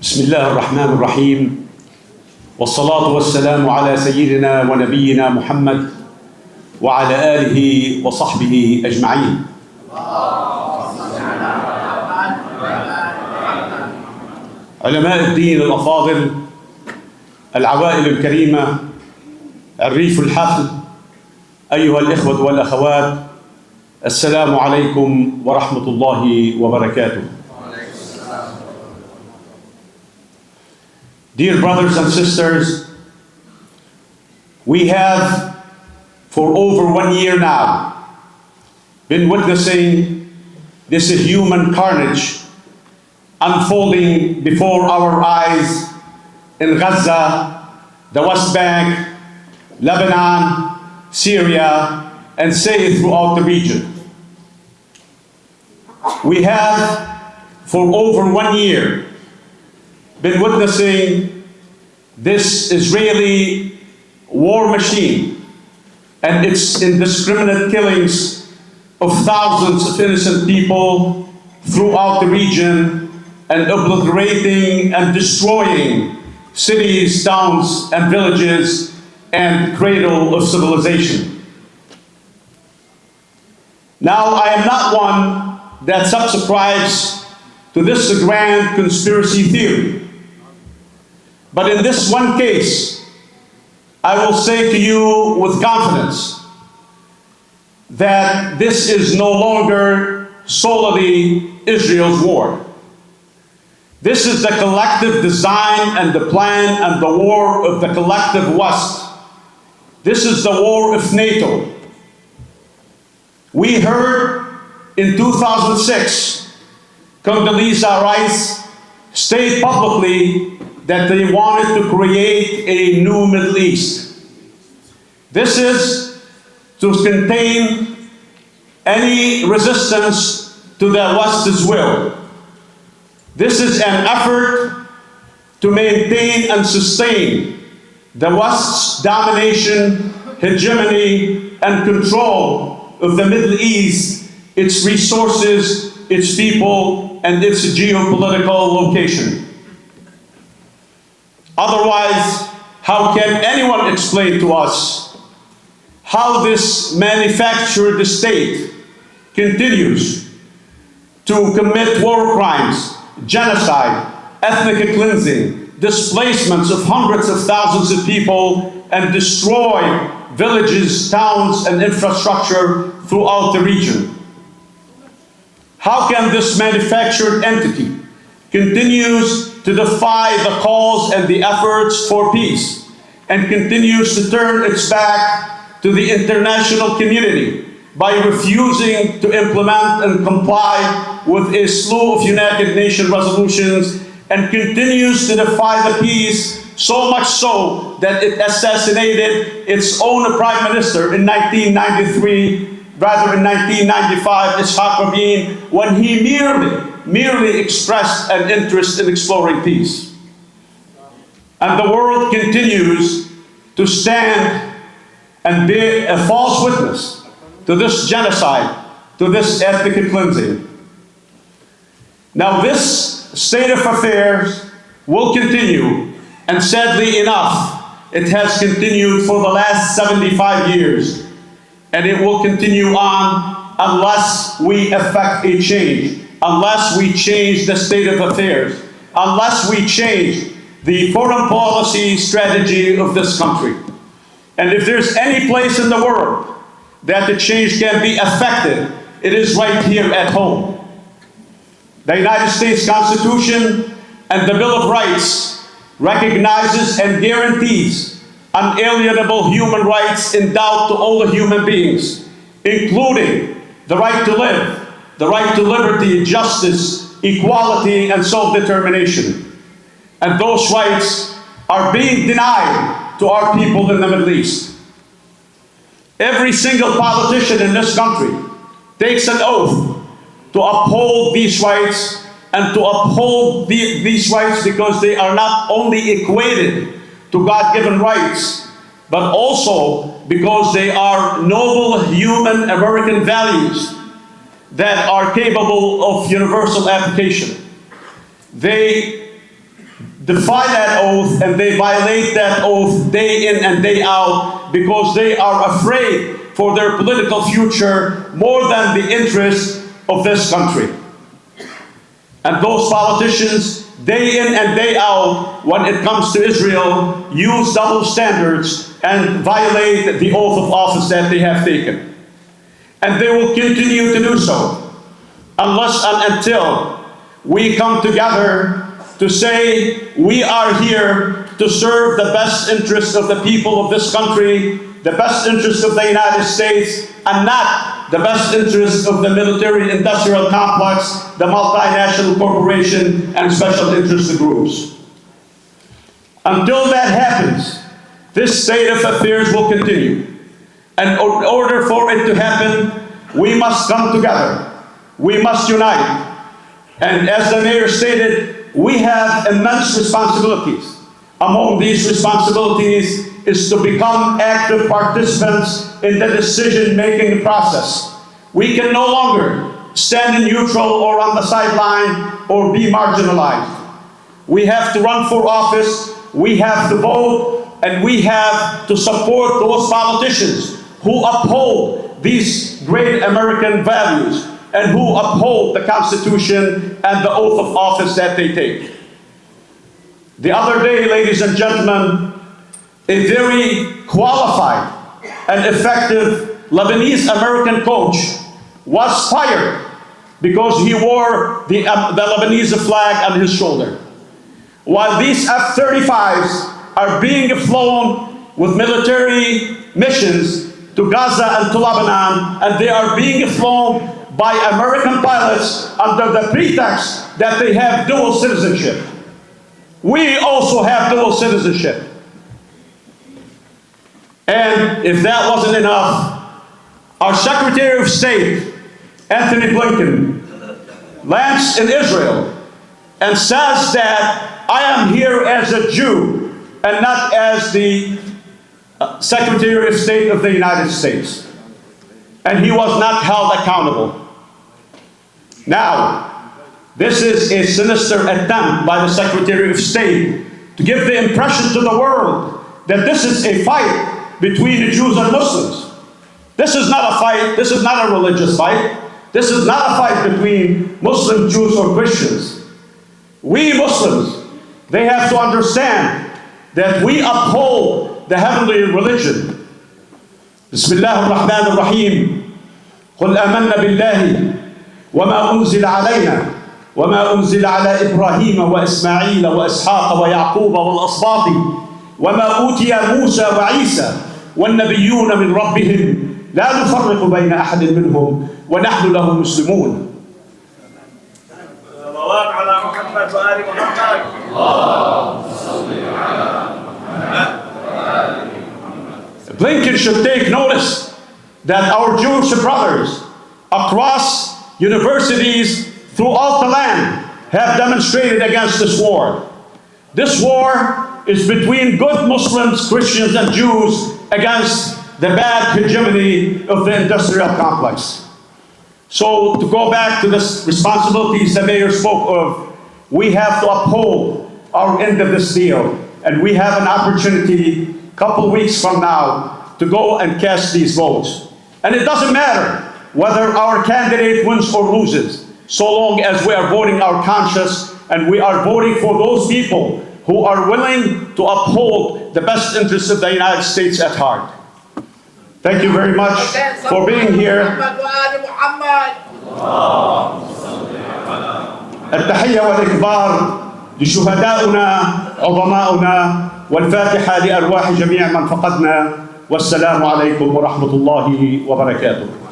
بسم الله الرحمن الرحيم، والصلاة والسلام على سيدنا ونبينا محمد وعلى آله وصحبه أجمعين. علماء الدين الأفاضل، العوائل الكريمة، الريف الحفل، أيها الإخوة والأخوات، السلام عليكم ورحمة الله وبركاته. Dear brothers and sisters, we have for over 1 year now been witnessing this human carnage unfolding before our eyes in Gaza, the West Bank, Lebanon, Syria, and say throughout the region. We have for over 1 year been witnessing this Israeli war machine and its indiscriminate killings of thousands of innocent people throughout the region, and obliterating and destroying cities, towns, and villages, and cradle of civilization. Now, I am not one that subscribes to this grand conspiracy theory. But in this one case, I will say to you with confidence that this is no longer solely Israel's war. This is the collective design and the plan and the war of the collective West. This is the war of NATO. We heard in 2006, Condoleezza Rice state publicly that they wanted to create a new Middle East. This is to contain any resistance to the West's will. This is an effort to maintain and sustain the West's domination, hegemony, and control of the Middle East, its resources, its people, and its geopolitical location. Otherwise, how can anyone explain to us how this manufactured state continues to commit war crimes, genocide, ethnic cleansing, displacements of hundreds of thousands of people, and destroy villages, towns, and infrastructure throughout the region? How can this manufactured entity continues to defy the calls and the efforts for peace, and continues to turn its back to the international community by refusing to implement and comply with a slew of United Nations resolutions, and continues to defy the peace, so much so that it assassinated its own prime minister in 1995, Ishaq Rabin, when he merely expressed an interest in exploring peace. And the world continues to stand and be a false witness to this genocide, to this ethnic cleansing. Now, this state of affairs will continue, and sadly enough, it has continued for the last 75 years, and it will continue on unless we effect a change, unless we change the state of affairs, unless we change the foreign policy strategy of this country. And if there's any place in the world that the change can be effected, it is right here at home. The United States Constitution and the Bill of Rights recognizes and guarantees unalienable human rights endowed to all the human beings, including the right to live, the right to liberty, justice, equality, and self-determination. And those rights are being denied to our people in the Middle East. Every single politician in this country takes an oath to uphold these rights, and to uphold these rights because they are not only equated to God-given rights, but also because they are noble human American values that are capable of universal application. They defy that oath and they violate that oath day in and day out because they are afraid for their political future more than the interests of this country. And those politicians, day in and day out, when it comes to Israel, use double standards and violate the oath of office that they have taken. And they will continue to do so unless and until we come together to say we are here to serve the best interests of the people of this country, the best interests of the United States, and not the best interests of the military-industrial complex, the multinational corporation, and special interest groups. Until that happens, this state of affairs will continue. And in order for it to happen, we must come together. We must unite. And as the mayor stated, we have immense responsibilities. Among these responsibilities is to become active participants in the decision-making process. We can no longer stand in neutral or on the sideline or be marginalized. We have to run for office, we have to vote, and we have to support those politicians who uphold these great American values and who uphold the Constitution and the oath of office that they take. The other day, ladies and gentlemen, a very qualified and effective Lebanese-American coach was fired because he wore the Lebanese flag on his shoulder. While these F-35s are being flown with military missions to Gaza and to Lebanon, and they are being flown by American pilots under the pretext that they have dual citizenship. We also have dual citizenship. And if that wasn't enough, our Secretary of State, Anthony Blinken, lands in Israel and says that I am here as a Jew and not as the Secretary of State of the United States. And he was not held accountable. Now, this is a sinister attempt by the Secretary of State to give the impression to the world that this is a fight between the Jews and Muslims. This is not a fight, this is not a religious fight. This is not a fight between Muslim, Jews, or Christians. We Muslims, they have to understand that we uphold the heavenly religion. Bismillah ar-Rahman ar-Rahim. قل آمنا بالله وما أنزل علينا وما أنزل على إبراهيم وإسماعيل وإسحاق ويعقوب والأسباط وما أوتي موسى وعيسى والنبيون من ربهم لا نفرق بين أحد منهم ونحن له مسلمون. صلوات على محمد وآل محمد. اللهم صل على محمد وآل محمد. Blinken should take notice that our Jewish brothers across universities throughout the land have demonstrated against this war. This war is between good Muslims, Christians, and Jews against the bad hegemony of the industrial complex. So to go back to the responsibilities the mayor spoke of, we have to uphold our end of this deal. And we have an opportunity a couple weeks from now to go and cast these votes. And it doesn't matter whether our candidate wins or loses, so long as we are voting our conscience and we are voting for those people who are willing to uphold the best interests of the United States at heart. Thank you very much for being here. التحية والإكبار لشهدائنا عظماؤنا والفاتحة لأرواح جميع من فقدنا والسلام عليكم ورحمة الله وبركاته.